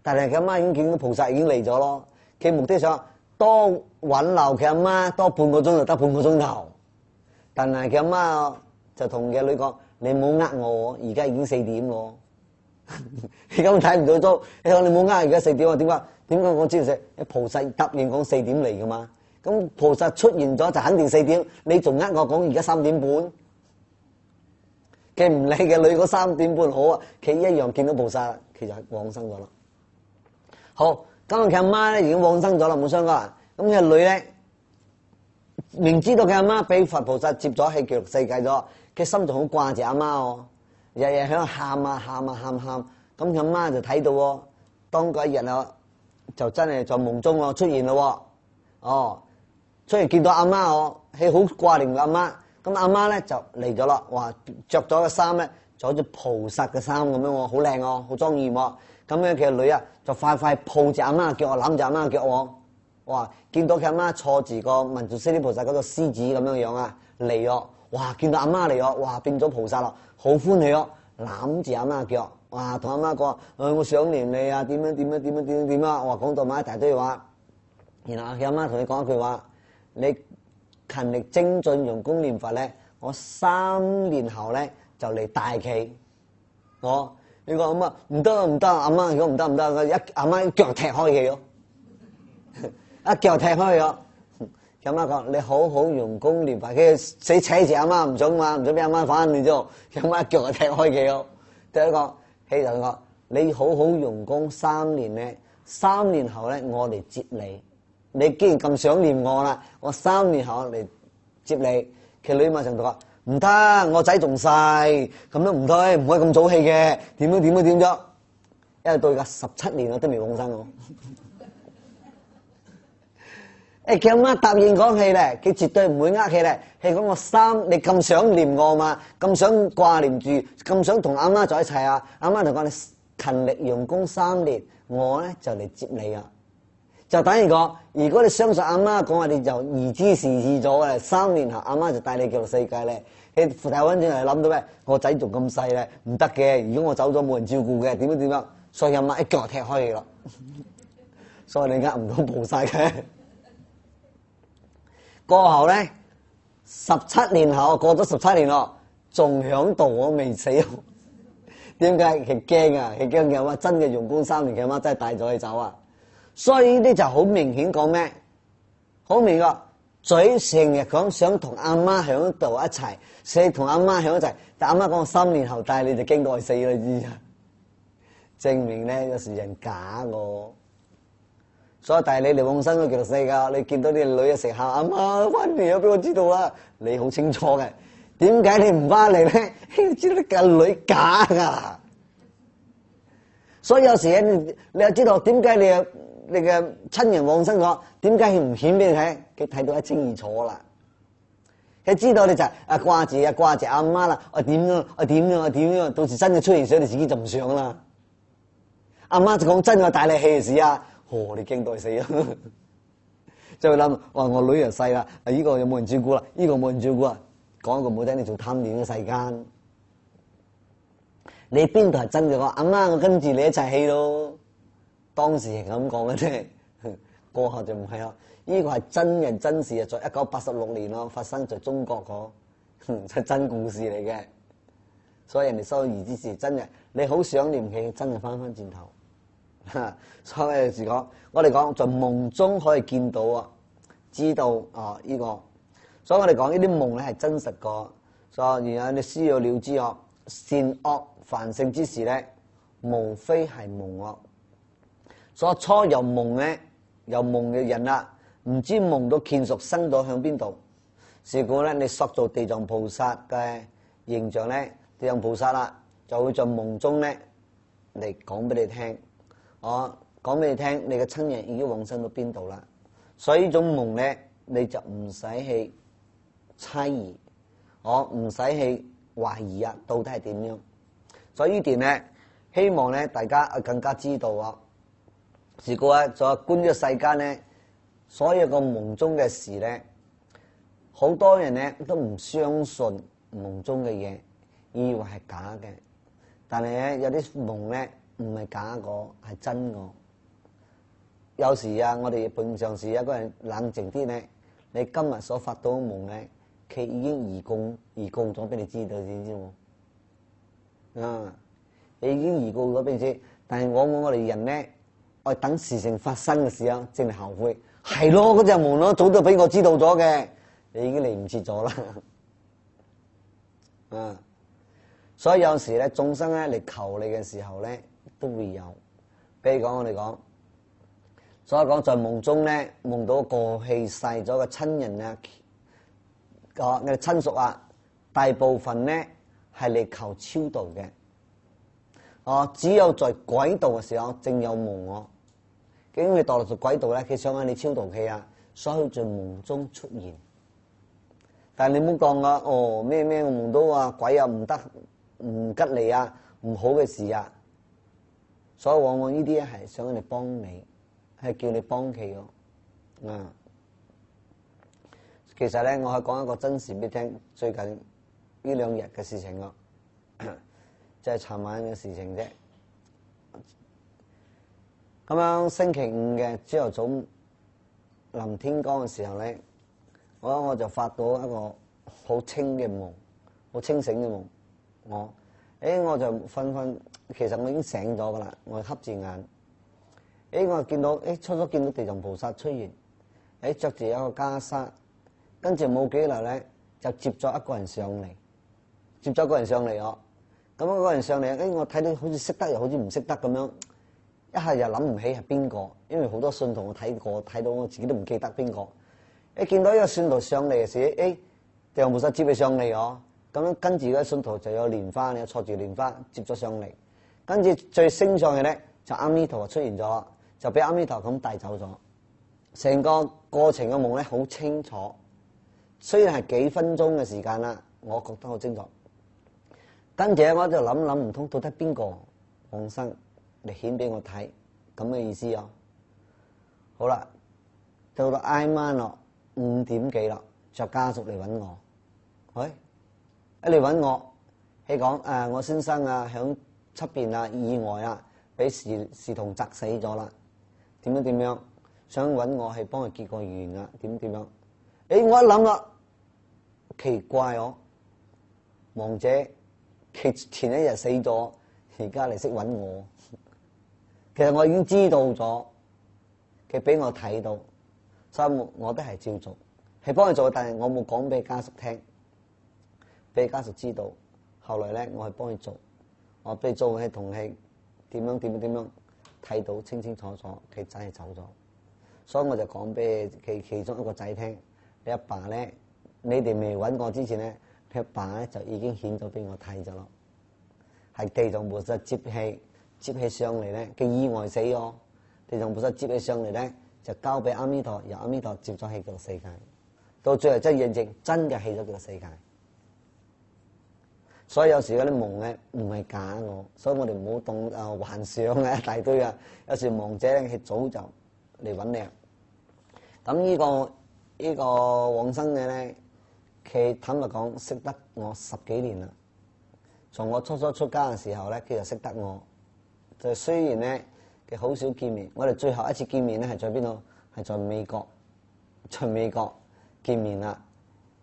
但係佢阿媽已經見到菩薩已經嚟咗咯，佢目的想多挽留佢阿媽多半個鐘就得半個鐘頭，但係佢阿媽就同佢女講。你唔好呃我，而家已經4點咯。你根本睇唔到鐘。你講你唔好呃，而家4點啊？點解我知道菩薩答應講4點嚟噶嘛？咁菩薩出現咗就肯定4點，你仲呃我講而家3點半？佢唔理嘅，女嗰3點半好啊，佢一樣見到菩薩，佢就往生咗啦。好，咁佢阿媽咧已經往生咗啦，冇相干啦。咁佢女咧明知道佢阿媽俾佛菩薩接咗去極樂世界咗，佢心仲好掛住阿媽哦，日日喺度喊啊喊啊喊喊。咁佢阿媽就睇到喎，當嗰一日啊，就真係在夢中喎出現咯喎，哦，出現見到阿媽哦，佢好掛念阿媽。咁阿媽咧就嚟咗啦，話着咗個衫咧，就好似菩薩嘅衫咁樣喎，好靚哦，好莊嚴喎。咁樣佢個女啊就快快抱住阿媽嘅腳，攬住阿媽嘅腳喎。哇！見到佢阿媽坐住個文殊師利菩薩嗰個獅子咁樣樣啊嚟咗，哇！見到阿媽嚟咗，哇！變咗菩薩咯，好歡喜咯，攬住阿媽嘅腳，哇！同阿媽講：我想念你啊，點樣點樣點樣點樣點啊！我話講到埋一大堆話，然後佢阿媽同你講一句話：你勤力精進用功念佛咧，我3年後咧就嚟大企。我你講咁啊，唔得唔得，阿媽如果唔得唔得，阿媽一腳踢開佢咯，一腳踢開咗。阿媽講：你好好用功念佛，佢死扯住阿媽唔想嘛，唔想俾阿媽反你啫。阿媽一腳就踢開佢咯。第一個，佢就講：你好好用功3年咧，3年後咧我嚟接你。你既然咁想念我啦，我3年後嚟接你。佢女馬上就話：唔得，我仔仲細，咁都唔得，唔可以咁早氣嘅。點樣點樣點咗？因為到而家17年我都未往生我。佢阿媽答應講佢咧，佢絕對唔會呃佢咧。佢講你咁想念我嘛，咁想掛念住，咁想同阿媽在一齊啊。阿媽就講：你勤力用功3年，我咧就嚟接你啊。就等於講，如果你相信阿媽講話，你就預知時至咗嘅，3年後阿媽就帶你進入世界咧。佢台灣人係諗到咩？我仔仲咁細咧，唔得嘅。如果我走咗冇人照顧嘅，點樣點樣？所以阿媽一腳踢開你咯。所以你呃唔到菩薩嘅。過後咧，17年後過咗17年咯，仲響度我未死。點解？佢驚啊！佢驚嘅話真嘅用功3年，佢阿媽真係帶咗佢走啊！所以呢啲就好明顯講咩？好明個嘴成日講想同阿媽響度一齊，想同阿媽響一齊，但阿媽講3年後帶你就驚到佢死啦，知啊？證明咧有時人假我，所以帶你嚟往生嘅極樂世界，你見到啲女一成喊阿媽翻嚟啊，俾我知道啦，你好清楚嘅。點解你唔翻嚟咧？知道啲個女假噶，所以有時你又知道點解你嘅親人往生咗，點解佢唔顯俾你睇？佢睇到一清二楚啦。佢知道你就掛住阿媽啦，我點樣，到時真嘅出現時，你自己就唔想啦。阿媽就講真嘅帶你氣事啊，你驚到死啦！就會諗話我女又細啦，呢個有冇人照顧啦？呢個冇人照顧啊！講一個唔好聽，你做貪戀嘅世間，你邊度係真嘅？我阿媽，我跟住你一齊氣咯。當時係咁講嘅啫，過後就唔係啦。呢個係真人真事啊，在1986年咯，發生在中國係真故事嚟嘅。所以人哋收兒之時真嘅，你好想念佢，真係翻轉頭。所以有時講，我哋講在夢中可以見到啊，知道啊呢個。所以我哋講呢啲夢咧係真實個。所以然後你需要了知哦，善惡凡聖之事咧，無非係夢惡。所以初有夢咧，有夢嘅人啦，唔知夢到見熟生到向邊度。是故咧，你塑造地藏菩薩嘅形象咧，地藏菩薩啦，就會在夢中咧嚟講俾你聽。講俾你聽，你嘅親人已經往生到邊度啦。所以呢種夢咧，你就唔使去猜疑，唔使去懷疑啊，到底係點樣？所以呢段咧，希望咧大家更加知道啊。是故啊，在觀呢個世間咧，所有個夢中嘅事咧，好多人咧都唔相信夢中嘅嘢，以為係假嘅。但係咧，有啲夢咧唔係假個，係真個。有時啊，我哋平常時一個人冷靜啲咧，你今日所發到嘅夢咧，佢已經預告咗俾你知道，知唔知喎？你已經預告咗俾你知，但係往往我哋人咧，我等事情發生嘅時候，正係後悔，係咯，嗰隻夢咯，早就俾我知道咗嘅，你已經嚟唔切咗啦。啊，所以有時咧，眾生咧嚟求你嘅時候咧，都會有。比如講我哋講，所以講在夢中咧，夢到過去世咗嘅親人啊，我哋親屬啊，大部分咧係嚟求超度嘅。哦，只有在軌道嘅時候，正有夢我。究竟你墮落在軌道咧，佢想喺你超度佢啊，所以在夢中出現。但係你唔好講啊，哦咩咩，我夢到啊鬼啊唔得唔吉利啊，唔好嘅事啊。所以往往呢啲咧係想你幫你，係叫你幫佢咯。啊，其實咧，我係講一個真事俾你聽，最近呢2日嘅事情咯，就係尋晚嘅事情啫。咁樣星期五嘅朝頭早臨天光嘅時候咧，我就發到一個好清嘅夢，好清醒嘅夢。我就瞓，其實我已經醒咗噶啦，我瞌住眼。我見到初見到地藏菩薩出現，着住一個袈裟，跟住冇幾耐咧就接咗一個人上嚟，接咗一個人上嚟我。咁嗰個人上嚟，我睇到好似識得又好似唔識得咁樣，一下又諗唔起係邊個，因為好多信徒我睇過，睇到我自己都唔記得邊個。見到一個信徒上嚟嘅時，地藏菩薩接佢上嚟我。咁樣跟住嗰信徒就有蓮花，你坐住蓮花接咗上嚟，跟住最升上去咧就阿彌陀出現咗，就俾阿彌陀咁帶走咗。成個過程嘅夢咧好清楚，雖然係幾分鐘嘅時間啦，我覺得好清楚。跟住我就諗唔通，到底邊個往生嚟顯俾我睇咁嘅意思啊？好啦，到到挨晚咯，5點幾啦，就家屬嚟揾我，喂。一嚟揾我，佢講我先生啊，響出邊啊意外啊，俾事童砸死咗啦，點樣，想揾我係幫佢結個緣啊，點樣？我一諗啦，奇怪亡者佢前一日死咗，而家嚟識揾我，其實我已經知道咗，佢俾我睇到，所以我都係照做，係幫佢做，但係我冇講俾家屬聽。俾家屬知道，後來咧我係幫佢做，我俾做係同佢點樣睇到清清楚楚，佢仔係走咗，所以我就講俾佢其中一個仔聽，你阿爸咧，你哋未揾我之前咧，你阿爸咧就已經顯咗俾我睇咗咯，係地藏菩薩接起上嚟咧，佢意外死咗，地藏菩薩接起上嚟咧就交俾阿彌陀，由阿彌陀接咗去個世界，到最後真係認證真嘅去咗個世界。所以有時嗰啲夢咧唔係假我，所以我哋唔好當幻想啊一大堆啊。有時亡者咧佢早就嚟揾你。咁呢個往生嘅咧，佢坦白講識得我10幾年啦。從我初出家嘅時候咧，佢就識得我。就雖然咧佢好少見面，我哋最後一次見面咧係在邊度？係在美國，在美國見面啦。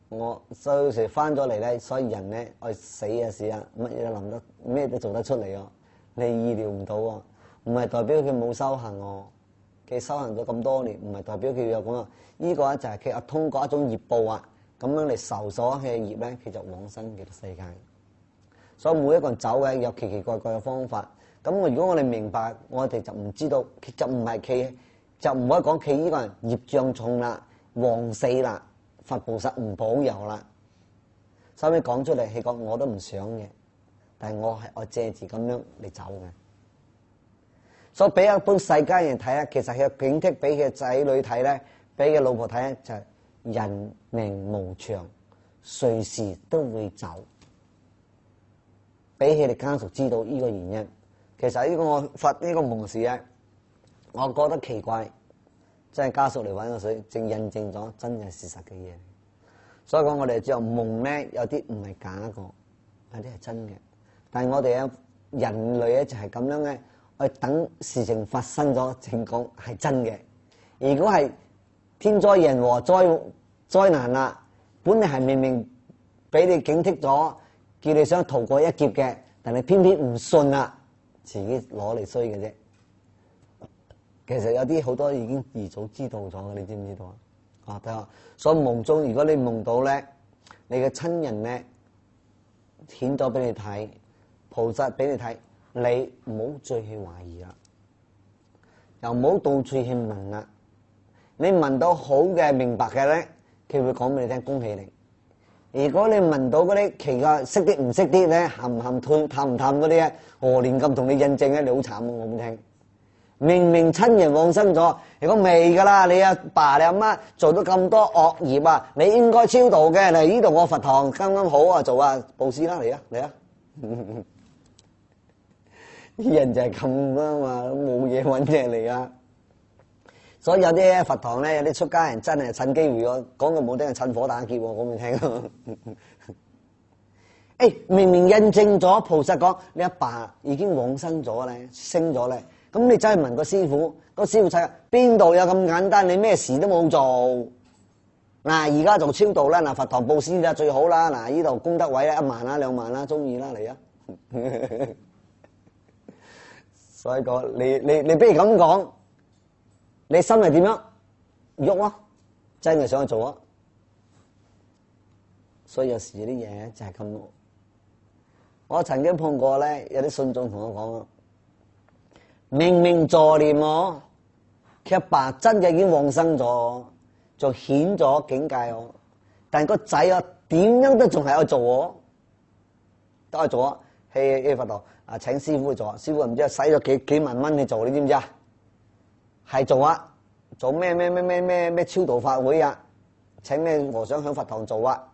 我有時翻咗嚟咧，所以人咧愛死啊死啊，乜嘢都諗得，咩都做得出嚟哦。你意料唔到啊，唔係代表佢冇修行哦，佢修行咗咁多年，唔係代表佢有咁啊。呢個咧就係佢通過一種業報啊，咁樣嚟受所嘅業咧，佢就往生嘅世界。所以每一個人走嘅有奇奇怪怪嘅方法。咁如果我哋明白，我哋就唔知道，佢就唔係佢，就唔可以講佢呢個人業障重啦，旺死啦。佛菩薩唔保佑啦，收尾講出嚟，佢講我都唔想嘅，但係我借住咁樣嚟走嘅，所以俾一般世間人睇咧，其實佢嘅警惕俾佢仔女睇咧，俾佢老婆睇咧，就係人命無常，隨時都會走，俾佢哋家屬知道呢個原因。其實呢個我發呢個夢事咧，我覺得奇怪。真係家屬嚟揾我水，正印證咗真係事實嘅嘢。所以講我哋只有夢咧，有啲唔係假個，有啲係真嘅。但係我哋人類咧就係咁樣咧，去等事情發生咗，正講係真嘅。如果係天災人禍、災難啦，本嚟係明明俾你警惕咗，叫你想逃過一劫嘅，但係偏偏唔信啦，自己攞嚟衰嘅啫。其實有啲好多已經預早知道咗嘅，你知唔知道啊？啊，睇下，所以夢中如果你夢到咧，你嘅親人咧顯咗俾你睇，菩薩俾你睇，你唔好再去懷疑啦，又唔好到處去問啦。你問到好嘅、明白嘅咧，佢會講俾你聽，恭喜你。如果你問到嗰啲奇怪識啲唔識啲咧，含唔含退、探唔探嗰啲咧，何年咁同你印證咧，你好慘啊！我唔聽。明明親人往生咗，如果未噶啦，你阿爸你阿媽做咗咁多惡業啊，你應該超度嘅。嚟呢度我佛堂啱啱好啊，做啊布施啦，嚟啊嚟啊！啲人就係咁啊嘛，冇嘢揾嘢嚟啊！所以有啲佛堂咧，有啲出家人真係趁機會喎，講句冇聽係趁火打劫喎，講俾你聽。誒，明明印證咗菩薩講你阿爸已經往生咗咧，升咗咧，咁你走去問個師傅，個師傅睇邊度有咁簡單？你咩事都冇做。嗱，而家做超度啦，嗱，佛堂布施啦最好啦，嗱，呢度功德位咧1萬啦2萬啦，中意啦嚟啊！所以講你不如咁講。你心係點樣喐啊？真係想去做啊！所以有時啲嘢就係咁。我曾經碰過咧，有啲信眾同我講啊，明明助念我，佢阿爸真嘅已經往生咗，就顯咗境界我，但個仔啊點樣都仲係去做我，都係做啊！喺佛堂啊，請師傅去做，師傅唔知使咗幾萬蚊去做，你知唔知啊？係做啊，做咩超度法會啊，請咩和尚響佛堂做啊。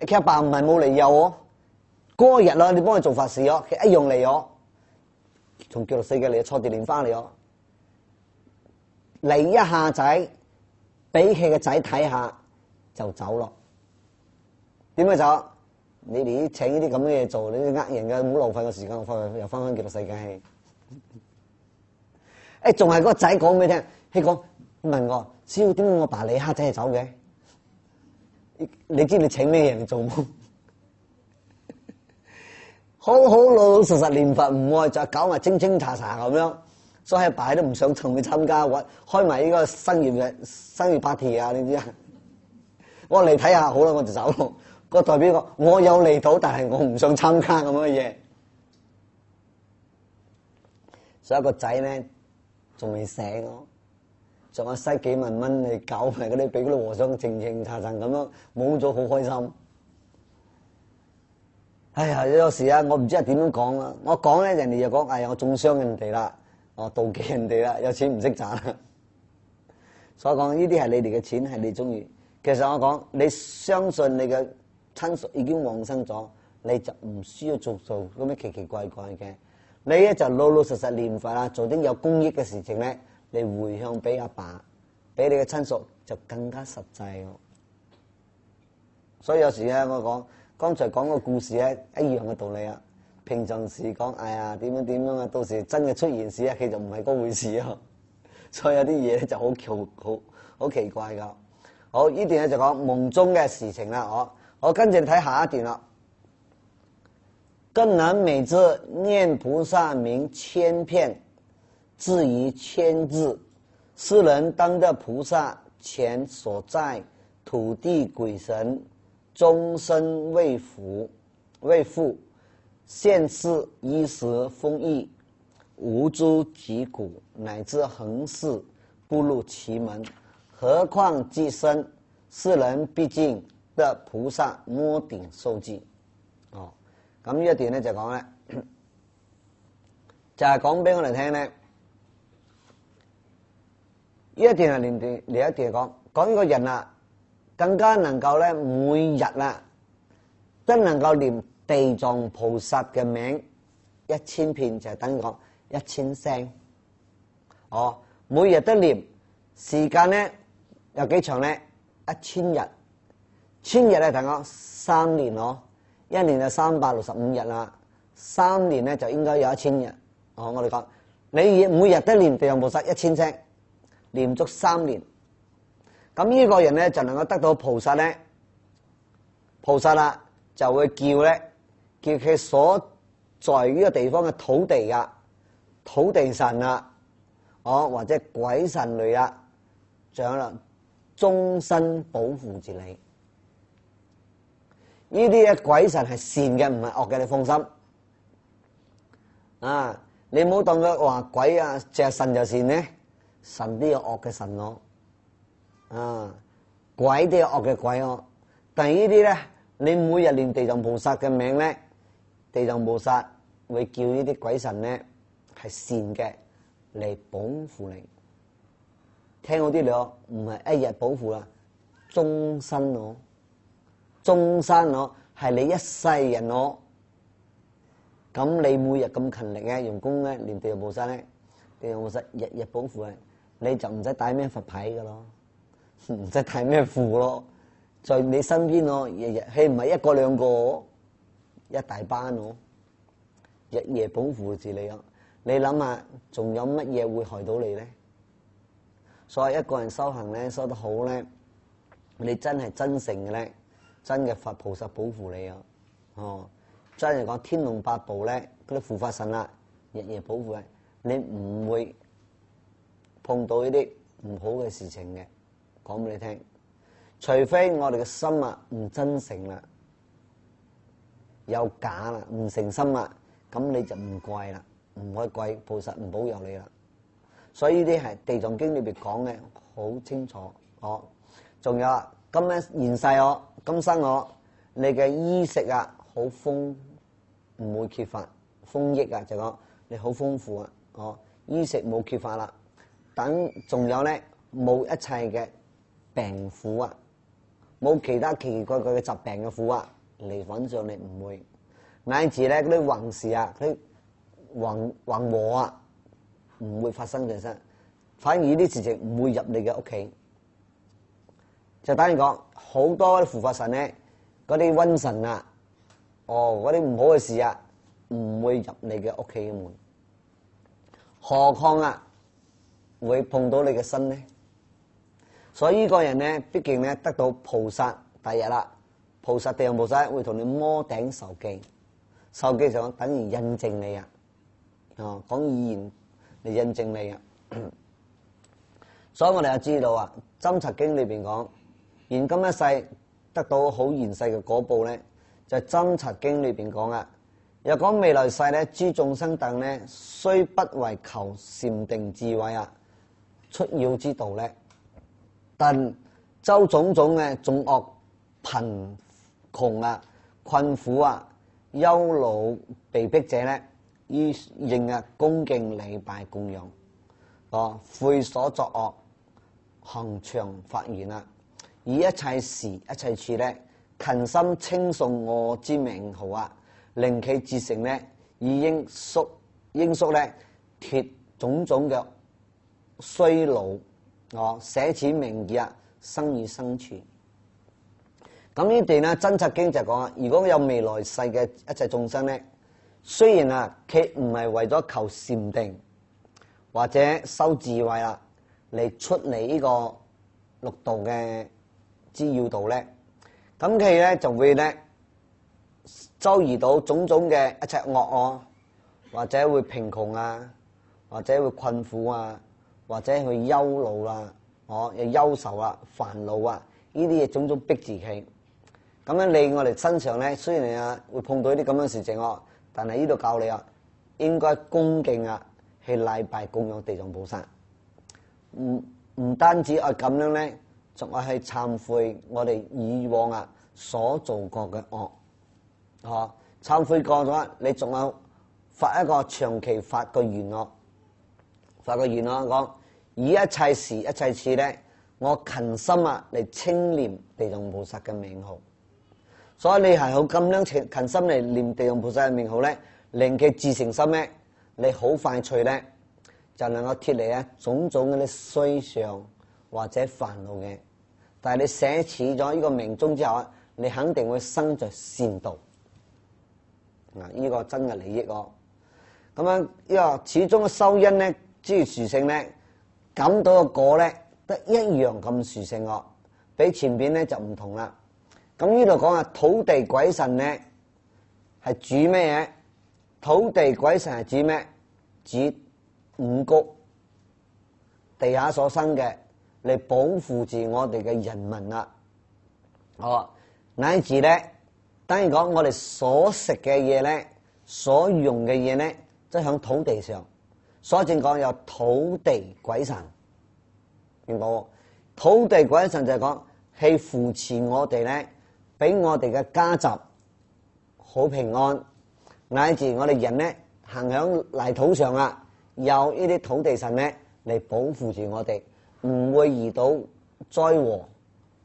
佢阿爸唔係冇嚟由我，嗰日啦，你幫佢做法事咯，佢一樣嚟我，從極樂世界嚟坐地蓮花嚟我，嚟一下仔，俾佢個仔睇下就走咯。點解走？你哋請呢啲咁嘅嘢做，你啲呃人嘅，唔好浪費個時間，又翻返極樂世界。誒，仲係個仔講俾你聽，佢講問我，師傅點解我爸你黑仔係走嘅？你知你請咩人嚟做冇？好好老老實實念佛，唔愛就搞埋清清查查咁樣，所以阿爸都唔想同佢參加，開埋呢個生日 party 啊！你知啊？我嚟睇下好啦，我就走咯。個代表我有嚟到，但係我唔想參加咁嘅嘢。所以個仔咧。仲未醒咯，仲有嘥幾萬蚊嚟搞埋嗰啲，俾嗰啲和尚靜靜查查咁樣，冇咗好開心。哎呀，有時啊，我唔知係點樣講啦。我講咧，人哋又講，哎呀，我中傷人哋啦，我妒忌人哋啦，有錢唔識賺啦。所以講呢啲係你哋嘅錢，係你中意。其實我講，你相信你嘅親屬已經往生咗，你就唔需要做嗰啲奇奇怪怪嘅。你咧就老老實實念佛啦，做啲有公益嘅事情咧，你回向俾阿爸，俾你嘅親屬就更加實際咯。所以有時咧，我講剛才講個故事咧，一樣嘅道理啊。平常時講，哎呀點樣啊，到時真嘅出現事咧，佢就唔係嗰回事啊。所以有啲嘢咧就好奇怪噶。好，呢段咧就講夢中嘅事情啦。我跟住睇下一段啦。更能每次念菩薩名千遍，至於千字，是人當得菩薩前所在土地鬼神終身未復，現世衣食豐溢，無諸疾苦，乃至橫世不入其門，何況即身，是人畢竟得菩薩摸頂受記。咁呢一段咧就講咧，就係講俾我哋聽咧。呢一段係另一段講呢個人啊，更加能夠咧每日啊都能夠念地藏菩薩嘅名1000遍，就係等於講1000聲。每日都念，時間咧有幾長咧？1000日，1000日咧等於講3年咯。1年就365日啦，3年咧就應該有1000日。我哋講，你每日都念地藏菩薩1000聲，念足3年，咁呢個人咧就能夠得到菩薩咧，菩薩啦就會叫佢所在呢個地方嘅土地神啊，或者鬼神類啊，仲有啦，終身保護住你。呢啲嘅鬼神係善嘅，唔係惡嘅，你放心。你唔好當佢話鬼啊，淨係神就善咧，神都有惡嘅神咯。鬼都有惡嘅鬼咯。但係呢啲咧，你每日念地藏菩薩嘅名咧，地藏菩薩會叫呢啲鬼神咧係善嘅嚟保護你。聽好啲咯，唔係一日保護啦，終身咯，終身咯，係你一世人咯。咁你每日咁勤力咧，用功咧，念地藏菩薩咧，地藏菩薩日日保護你就唔使帶咩佛牌噶咯，唔使帶咩符咯，在你身邊咯，日日係唔係一個兩個，一大班咯，日夜保護住你咯。你諗下，仲有乜嘢會害到你咧？所以一個人修行咧，修得好咧，你真係真誠嘅咧，真嘅佛菩薩保護你啊！真係講天龍八部咧，嗰啲護法神啦，日夜保護你，你唔會碰到呢啲唔好嘅事情嘅。講俾你聽，除非我哋嘅心唔真誠啦，有假啦，唔誠心啦，咁你就唔怪啦，唔可以怪菩薩唔保佑你啦。所以呢啲係地藏經裏邊講嘅好清楚。仲有今現世今生你嘅衣食好豐，唔會缺乏，豐益就講你好豐富衣食冇缺乏啦。等仲有咧，冇一切嘅病苦冇其他奇奇怪怪嘅疾病嘅苦嚟揾上你，唔會，乃至咧嗰啲橫事嗰啲橫禍唔會發生嘅身，反而呢啲事情唔會入你嘅屋企。就等於講好多護法神咧，嗰啲瘟神嗰啲唔好嘅事唔會入你嘅屋企嘅門，何況會碰到你嘅身咧？所以呢個人咧，畢竟咧得到菩薩第日啦，菩薩地藏菩薩會同你摩頂受記，受記就等於印證你講語言嚟印證你所以我哋就知道《針察經》裏邊講，現今一世得到好現世嘅果報咧，就係《針察經》裏邊講若講未來世咧，諸眾生等咧，雖不為求禪定智慧出妖之道咧，但周種種嘅眾惡貧窮困苦憂惱被逼者咧，於應恭敬禮拜供養悔所作惡，恒長發願以一切時一切處咧，勤心稱頌我之名號令其至誠咧，以應宿咧脫種種嘅衰老捨此名義生與生處。咁呢段咧《針察經》就講如果有未來世嘅一切眾生咧，雖然佢唔係為咗求禪定或者修智慧嚟出嚟呢個六道嘅之要道咧，咁佢咧就會咧遭遇到種種嘅一切惡或者會貧窮或者會困苦或者會憂惱有憂愁煩惱呢啲嘢種種逼住佢。咁樣你我哋身上咧，雖然你會碰到啲咁樣事情但係呢度教你應該恭敬去禮拜供養地藏菩薩。唔單止咁樣咧，仲去懺悔我哋以往所做過嘅惡。懺悔過咗，你仲有發一個長期發個願發個願講以一切時一切處咧，我勤心嚟稱念地藏菩薩嘅名號。所以你係好咁樣勤心嚟念地藏菩薩嘅名號咧，令佢至誠心咧，你好快脆咧就能夠脫離種種嗰啲衰相或者煩惱嘅。但係你捨棄咗呢個命中之後你肯定會生在善道。呢個真嘅利益咁樣呢個始終嘅修因咧，諸如殊勝咧，感到個果咧，得一樣咁殊勝比前邊咧就唔同啦。咁呢度講土地鬼神咧係指咩嘢？土地鬼神係指咩？指五穀地下所生嘅嚟保護住我哋嘅人民啦。乃至咧，等於講我哋所食嘅嘢咧，所用嘅嘢咧，即係響土地上。所以正講有土地鬼神，明白喎？土地鬼神就係講係扶持我哋咧，俾我哋嘅家宅好平安，乃至我哋人咧行響泥土上啊，有呢啲土地神咧嚟保護住我哋，唔會遇到災禍、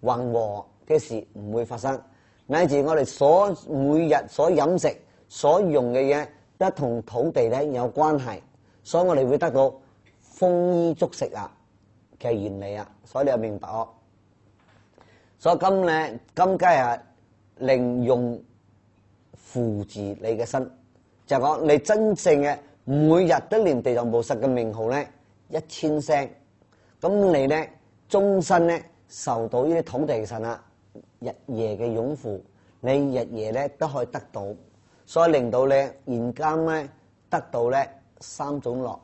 橫禍嘅事唔會發生。乃至我哋每日所飲食、所用嘅嘢，都同土地咧有關係。所以我哋會得到豐衣足食啊嘅原理啊，所以你又明白哦。所以今皆係令用扶持你嘅身，就係講你真正嘅每日都念地藏菩薩嘅名號咧1000聲，咁你咧終身咧受到呢啲土地神啊日夜嘅擁護，你日夜咧都可以得到，所以令到你現今咧得到咧3種樂，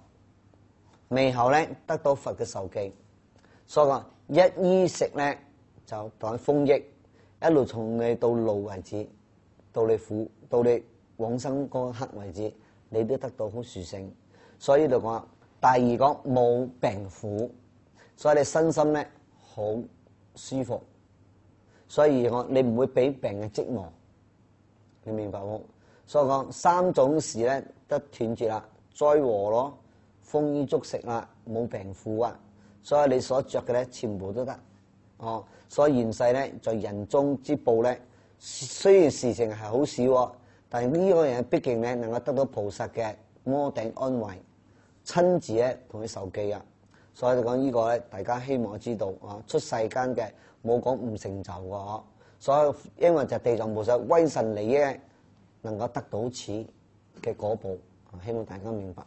未後咧得到佛嘅受記。所以講一衣食咧就當豐益，一路從你到老為止，到你苦到你往生嗰刻為止，你都得到好殊勝。所以呢度講第二講冇病苦，所以你身心咧好舒服，所以你唔會俾病嘅折磨，你明白冇？所以講3種事咧得斷絕啦。災禍咯，豐衣足食啦，冇病苦啊，所以你所着嘅咧全部都得，所以現世咧在人中之報咧，雖然事情係好少，但係呢個人畢竟咧能夠得到菩薩嘅摩頂安慰，親自咧同佢受記啊，所以就講呢個咧，大家希望知道出世間嘅冇講唔成就嘅，所以因為就地藏菩薩威神利益能夠得到此嘅果報。希望大家明白。